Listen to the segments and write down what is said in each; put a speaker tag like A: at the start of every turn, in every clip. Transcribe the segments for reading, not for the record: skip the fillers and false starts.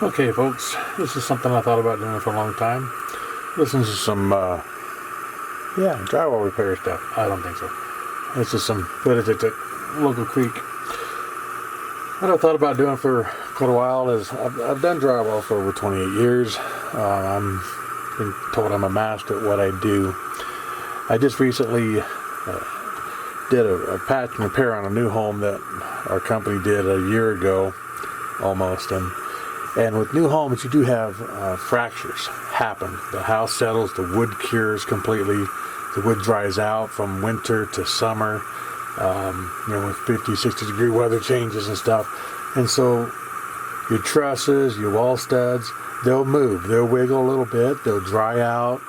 A: Okay folks, this is something I thought about doing for a long time. Listen to some drywall repair stuff. I don't think so. This is some footage I took local creek. What I thought about doing for quite a while is I've done drywall for over 28 years. I'm been told I'm a master at what I do. I just recently did a patch and repair on a new home that our company did a year ago almost, and with new homes you do have fractures happen. The house settles, the wood cures completely, the wood dries out from winter to summer, with 50, 60 degree weather changes and stuff. And so your trusses, your wall studs, they'll move, they'll wiggle a little bit, they'll dry out,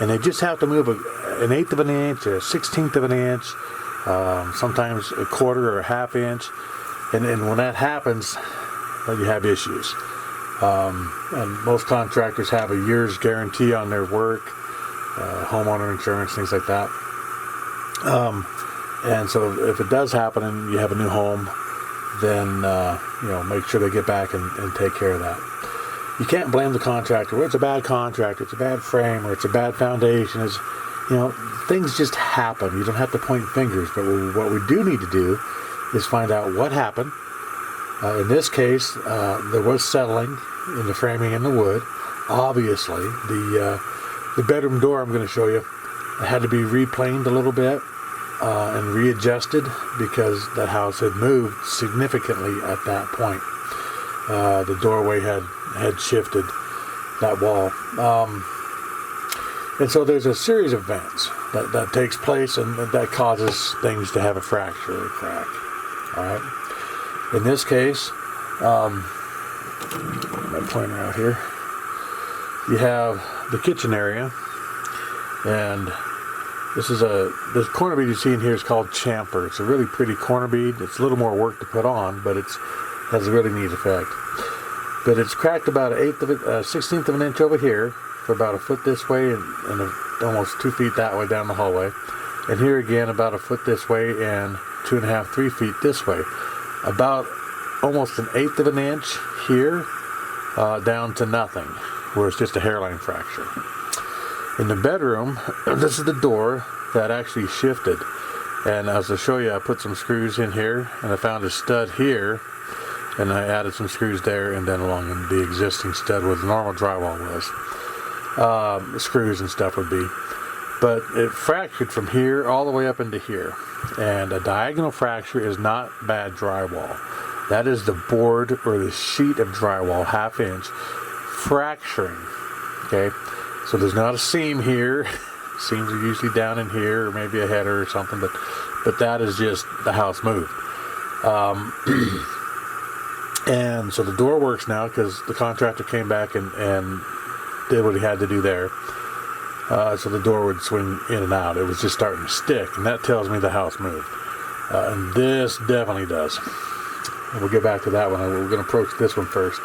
A: and they just have to move an eighth of an inch or a 16th of an inch, sometimes a quarter or a half inch. And when that happens, you have issues. And most contractors have a year's guarantee on their work, homeowner insurance, things like that. And so if it does happen and you have a new home, then make sure they get back and take care of that. You can't blame the contractor. Well, it's a bad contractor, it's a bad frame, or it's a bad foundation. Things just happen. You don't have to point fingers. But what we do need to do is find out what happened. In this case, there was settling in the framing and the wood. Obviously, the bedroom door I'm going to show you had to be replaned a little bit and readjusted because the house had moved significantly at that point. The doorway had shifted, that wall. And so there's a series of events that takes place and that causes things to have a fracture or a crack. All right. In this case, my pointer out here, you have the kitchen area, and this corner bead you see in here is called chamfer. It's a really pretty corner bead. It's a little more work to put on, but has a really neat effect. But it's cracked about 16th of an inch over here, for about a foot this way and almost 2 feet that way down the hallway. And here again about a foot this way and 2.5, 3 feet this way. About almost an eighth of an inch here down to nothing, where it's just a hairline fracture. In the bedroom, this is the door that actually shifted. And as I'll show you, I put some screws in here and I found a stud here. And I added some screws there and then along in the existing stud where the normal drywall was. Screws and stuff would be. But it fractured from here all the way up into here. And a diagonal fracture is not bad drywall. That is the board or the sheet of drywall, ½ inch, fracturing. Okay? So there's not a seam here. Seams are usually down in here or maybe a header or something. But that is just the house moved. And so the door works now because the contractor came back and did what he had to do there. So the door would swing in and out. It was just starting to stick, and that tells me the house moved. And this definitely does. And we'll get back to that one. We're going to approach this one first.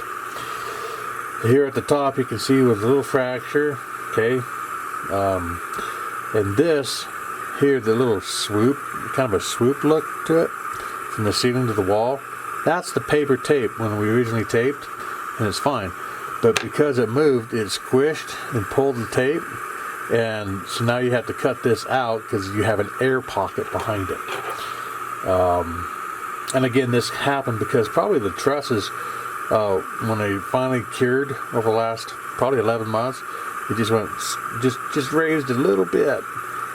A: Here at the top you can see with a little fracture, okay? And this, here the little swoop, kind of a swoop look to it, from the ceiling to the wall. That's the paper tape when we originally taped, and it's fine. But because it moved, it squished and pulled the tape, and so now you have to cut this out because you have an air pocket behind it. And again, this happened because probably the trusses, when they finally cured over the last probably 11 months, it just went, just raised a little bit,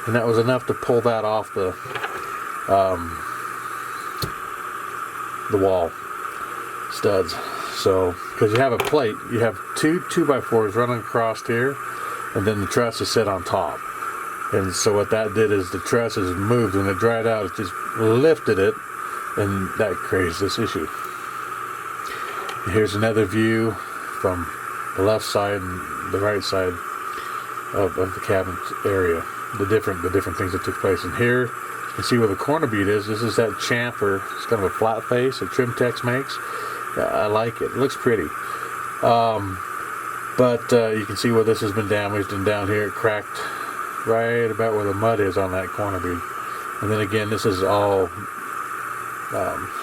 A: and that was enough to pull that off the wall studs. So because you have a plate, you have two 2x4s running across here, and then the trusses sit on top. And so what that did is the trusses moved. When it dried out, it just lifted it, and that creates this issue. And here's another view from the left side and the right side of the cabinet area, the different things that took place. And here you can see where the corner bead is. This is that chamfer. It's kind of a flat face that Trimtex makes. I like it. It looks pretty. But you can see where this has been damaged, and down here it cracked right about where the mud is on that corner bead. And then again, this is all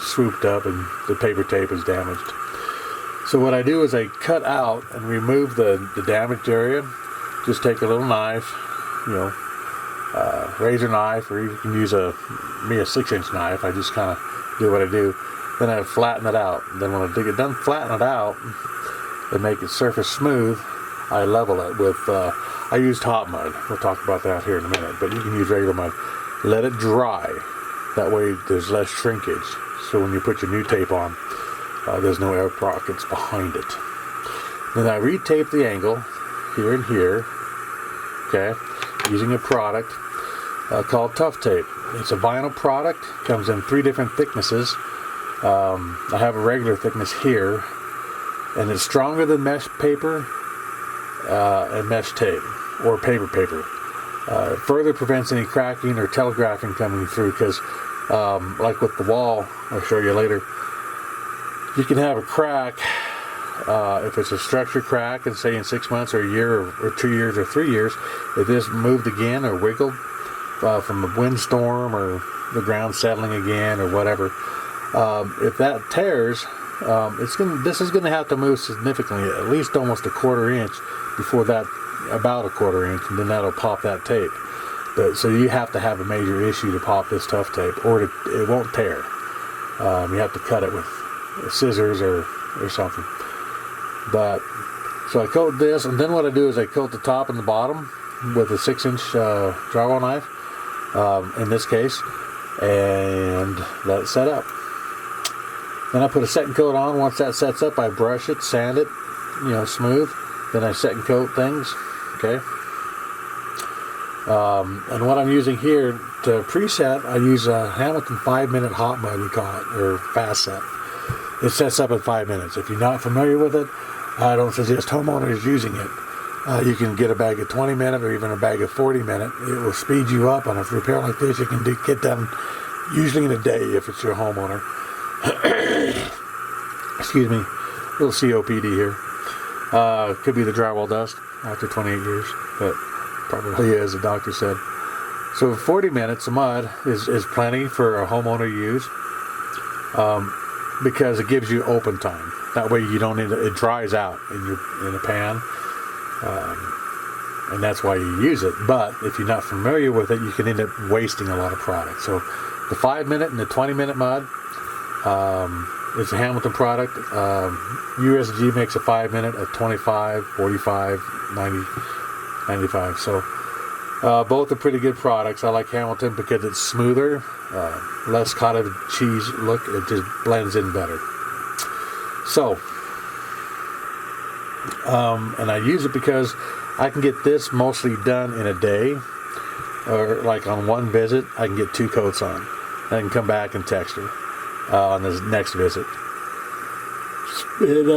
A: swooped up and the paper tape is damaged. So what I do is I cut out and remove the damaged area. Just take a little knife, you know, razor knife, or you can use a 6-inch knife. I just kind of do what I do. Then I flatten it out. Then when I get done flatten it out and make it surface smooth, I level it with, I used hot mud. We'll talk about that here in a minute, but you can use regular mud. Let it dry. That way there's less shrinkage. So when you put your new tape on, there's no air pockets behind it. Then I retape the angle here and here, okay, using a product called Tough Tape. It's a vinyl product, comes in 3 different thicknesses. I have a regular thickness here, and it's stronger than mesh paper and mesh tape, or paper. It further prevents any cracking or telegraphing coming through, because like with the wall, I'll show you later, you can have a crack if it's a structure crack, and say in 6 months or a year or 2 years or 3 years, if this moved again or wiggled from a windstorm or the ground settling again or whatever, if that tears, this is going to have to move significantly, at least almost a 1/4 inch before that, about a 1/4 inch, and then that'll pop that tape. So you have to have a major issue to pop this Tough Tape, or it won't tear. You have to cut it with scissors or something. But so I coat this, and then what I do is I coat the top and the bottom with a 6-inch drywall knife, in this case, and let it set up. Then I put a second coat on. Once that sets up, I brush it, sand it, you know, smooth. Then I second coat things, okay. And what I'm using here to preset, I use a Hamilton 5-minute hot mud, we call it, or fast set. It sets up in 5 minutes. If you're not familiar with it, I don't suggest homeowners using it. You can get a bag of 20-minute or even a bag of 40-minute. It will speed you up on a repair like this. You can get done usually in a day if it's your homeowner. Excuse me, a little COPD here. Could be the drywall dust after 28 years, but probably is, the doctor said. So 40 minutes of mud is plenty for a homeowner to use, because it gives you open time. That way you don't need it dries out in a pan, and that's why you use it. But if you're not familiar with it, you can end up wasting a lot of product. So the 5-minute and the 20-minute mud, it's a Hamilton product. USG makes a 5-minute at 25, 45, 90, 95. So both are pretty good products. I like Hamilton because it's smoother, less cottage cheese look. It just blends in better. So, and I use it because I can get this mostly done in a day, or like on one visit, I can get 2 coats on. I can come back and texture on the next visit. It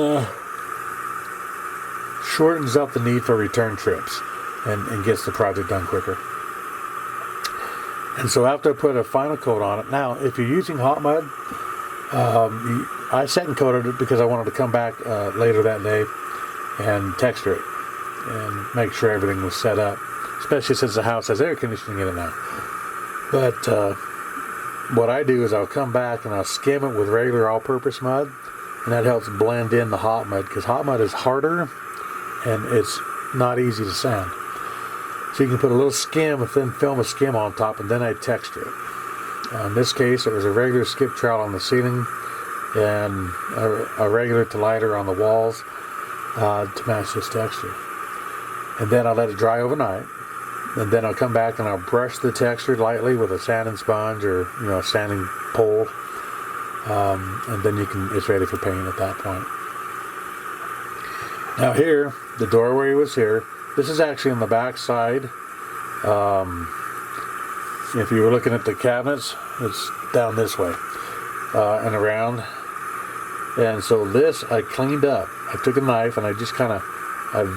A: shortens up the need for return trips and gets the project done quicker. And so after I put a final coat on it, now if you're using hot mud, I second coated it because I wanted to come back later that day and texture it and make sure everything was set up, especially since the house has air conditioning in it now. But what I do is I'll come back and I'll skim it with regular all-purpose mud, and that helps blend in the hot mud, because hot mud is harder and it's not easy to sand. So you can put a little skim, a thin film of skim on top, and then I texture it. In this case, it was a regular skip trowel on the ceiling and a regular to lighter on the walls to match this texture. And then I'll let it dry overnight. And then I'll come back and I'll brush the texture lightly with a sanding sponge or a sanding pole, and then it's ready for paint at that point. Now here, the doorway was here. This is actually on the back side. If you were looking at the cabinets, it's down this way and around. And so this I cleaned up. I took a knife and I just kind of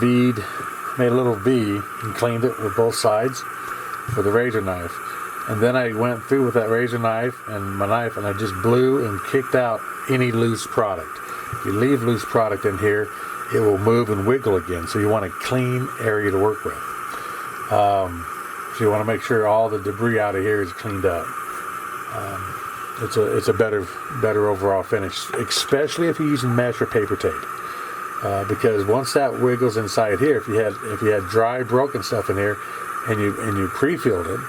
A: made a little V and cleaned it with both sides with a razor knife. And then I went through with that razor knife and my knife, and I just blew and kicked out any loose product. If you leave loose product in here, it will move and wiggle again. So you want a clean area to work with. So you want to make sure all the debris out of here is cleaned up. It's a better overall finish, especially if you're using mesh or paper tape. because once that wiggles inside here, if you had dry broken stuff in here, and you pre-filled it,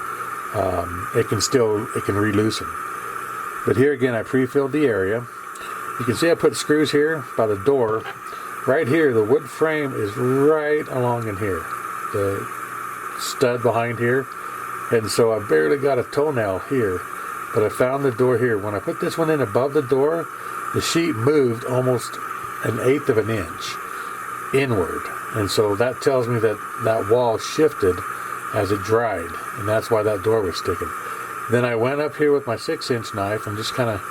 A: it can re-loosen. But here again, I pre-filled the area. You can see I put screws here by the door. Right here, the wood frame is right along in here, the stud behind here, and so I barely got a toenail here, but I found the door here. When I put this one in above the door, the sheet moved almost 1/8 of an inch inward, and so that tells me that that wall shifted as it dried, and that's why that door was sticking. Then I went up here with my 6-inch knife and just kind of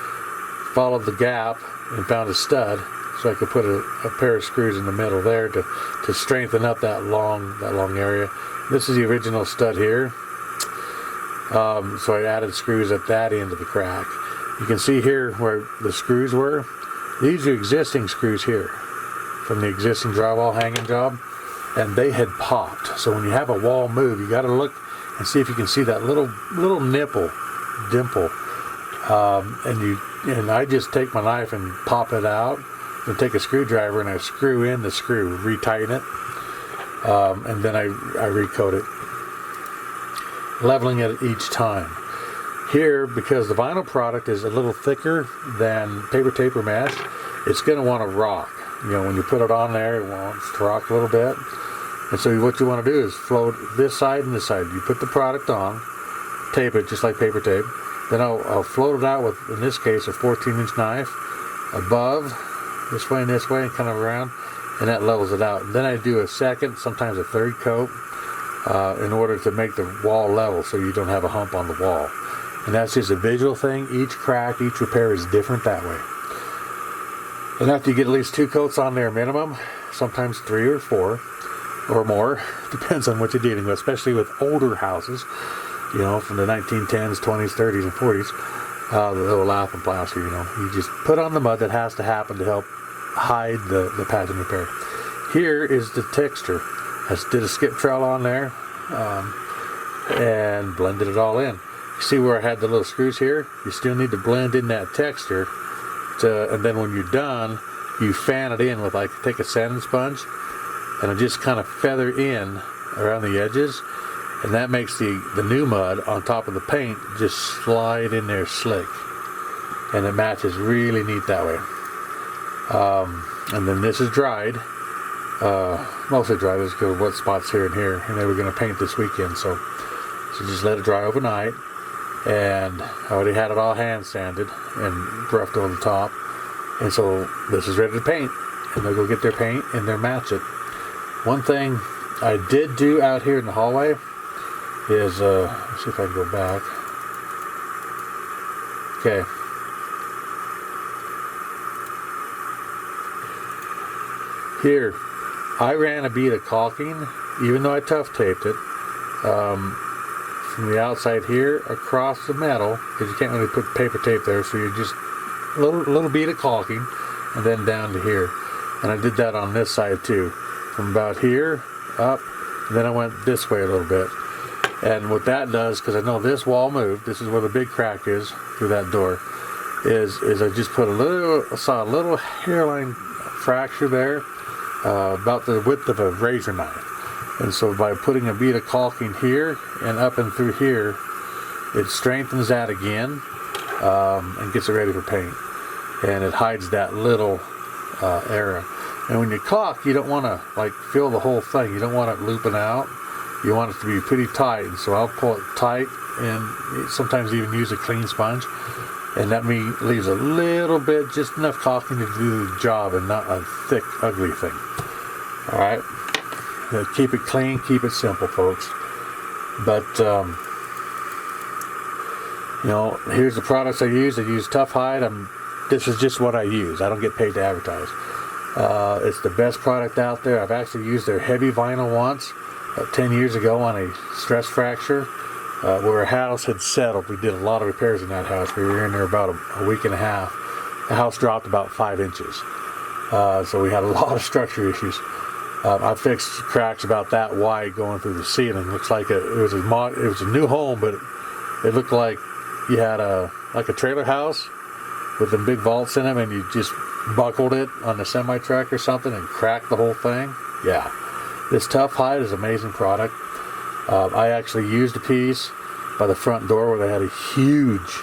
A: followed the gap and found a stud, so I could put a pair of screws in the middle there to strengthen up that long area. This is the original stud here. So I added screws at that end of the crack. You can see here where the screws were. These are existing screws here from the existing drywall hanging job, and they had popped. So when you have a wall move, you got to look and see if you can see that little dimple. And I just take my knife and pop it out, and take a screwdriver and I screw in the screw, retighten it, and then I recoat it, leveling it each time. Here, because the vinyl product is a little thicker than paper tape or mesh, it's going to want to rock. You know, when you put it on there, it wants to rock a little bit. And so what you want to do is float this side and this side. You put the product on, tape it just like paper tape. Then I'll float it out with, in this case, a 14-inch knife above, this way and kind of around, and that levels it out. And then I do a second, sometimes a third coat, in order to make the wall level so you don't have a hump on the wall. And that's just a visual thing. Each crack, each repair is different that way. And after you get at least 2 coats on there minimum, sometimes 3 or 4 or more, depends on what you're dealing with, especially with older houses, you know, from the 1910s, 20s, 30s, and 40s, the little laughing plaster, you know. You just put on the mud that has to happen to help hide the patch and repair. Here is the texture. I just did a skip trowel on there and blended it all in. You see where I had the little screws here? You still need to blend in that texture, and then when you're done, you fan it in with, like, take a sanding sponge and I just kind of feather in around the edges, and that makes the new mud on top of the paint just slide in there slick, and it matches really neat that way. And then this is dried, mostly dried. There's good wet spots here and here, and they were going to paint this weekend, so just let it dry overnight. And I already had it all hand sanded and roughed over the top, and so this is ready to paint, and they'll go get their paint and they'll match it. One thing I did do out here in the hallway is, let's see if I can go back. Okay. Here, I ran a bead of caulking, even though I tough taped it, from the outside here across the metal, because you can't really put paper tape there, so you just a little bead of caulking, and then down to here. And I did that on this side too, from about here up, and then I went this way a little bit. And what that does, because I know this wall moved, this is where the big crack is through that door, is I just put saw a little hairline fracture there, about the width of a razor knife. And so by putting a bead of caulking here and up and through here, it strengthens that again, and gets it ready for paint. And it hides that little area. And when you caulk, you don't want to like fill the whole thing. You don't want it looping out. You want it to be pretty tight. And so I'll pull it tight, and sometimes even use a clean sponge. And that leaves a little bit, just enough caulking to do the job, and not a thick, ugly thing. All right. Keep it clean, keep it simple, folks. But you know, here's the products I use. I use Tough Hide. This is just what I use. I don't get paid to advertise. It's the best product out there. I've actually used their heavy vinyl once, 10 years ago, on a stress fracture where a house had settled. We did a lot of repairs in that house. We were in there about a week and a half. The house dropped about 5 inches, so we had a lot of structure issues. I fixed cracks about that wide going through the ceiling. Looks like it was a new home, but it looked like you had a trailer house with them big vaults in them, and you just buckled it on the semi-truck or something and cracked the whole thing. Yeah, this Tough Hide is an amazing product. I actually used a piece by the front door where they had a huge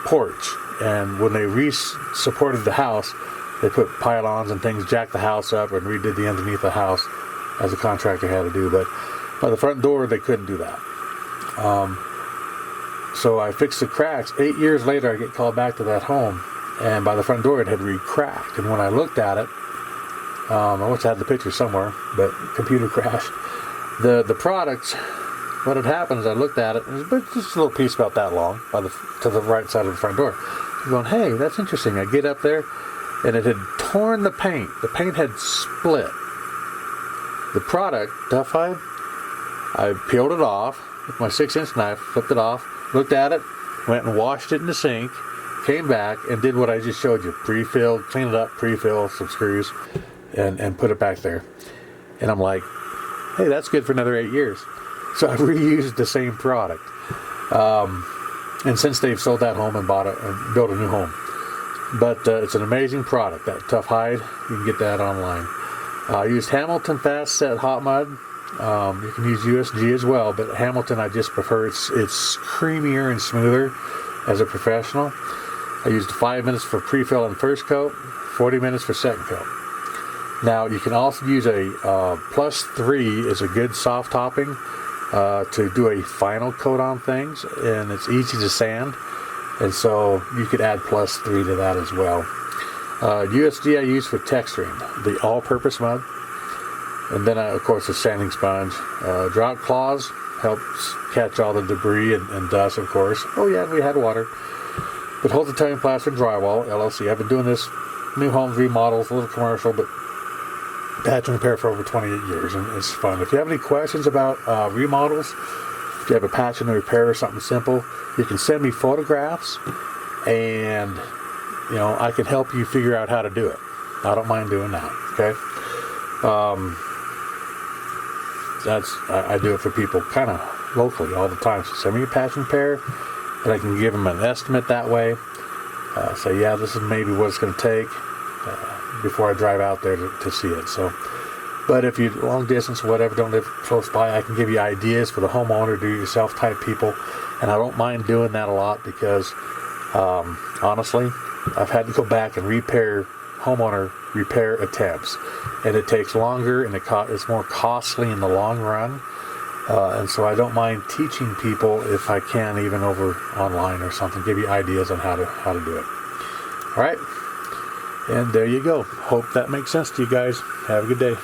A: porch, and when they supported the house, they put pylons and things, jacked the house up, and redid the underneath the house, as a contractor had to do. But by the front door, they couldn't do that. So I fixed the cracks. 8 years later, I get called back to that home, and by the front door, it had re-cracked. And when I looked at it, I wish I had the picture somewhere, but computer crashed. The products, what had happened is I looked at it, and it was just a little piece about that long to the right side of the front door. I'm going, hey, that's interesting. I get up there, and it had torn the paint. The paint had split. The product, Tough Hide, I peeled it off with my 6-inch knife, flipped it off, looked at it, went and washed it in the sink, came back and did what I just showed you. Pre-filled, cleaned it up, pre-filled some screws, and put it back there. And I'm like, hey, that's good for another 8 years. So I reused the same product. And since they've sold that home and bought it and built a new home. But it's an amazing product, that Tough Hide. You can get that online. I used Hamilton Fast Set Hot Mud. You can use USG as well, but Hamilton I just prefer. It's creamier and smoother as a professional. I used 5 minutes for pre-fill and first coat, 40 minutes for second coat. Now you can also use a +3 is a good soft topping to do a final coat on things, and it's easy to sand, and so you could add +3 to that as well. USD I use for texturing, the all-purpose mud. And then, of course, a sanding sponge. Drought Claws helps catch all the debris and dust, of course. Oh, yeah, we had water. But Huls Italian Plaster and Drywall, LLC. I've been doing this new homes, remodels, a little commercial, but patch and repair for over 28 years, and it's fun. If you have any questions about remodels, if you have a patch and repair or something simple, you can send me photographs, and, I can help you figure out how to do it. I don't mind doing that, okay? I do it for people kind of locally all the time. So send me a patch and repair, and I can give them an estimate that way. Say, yeah, this is maybe what it's going to take before I drive out there to see it. So, but if you long distance or whatever, don't live close by, I can give you ideas for the homeowner, do-it-yourself type people, and I don't mind doing that a lot because honestly, I've had to go back and repair homeowner repair attempts, and it takes longer, and it's more costly in the long run, and so I don't mind teaching people if I can, even over online or something, give you ideas on how to do it. All right, and there you go. Hope that makes sense to you guys. Have a good day.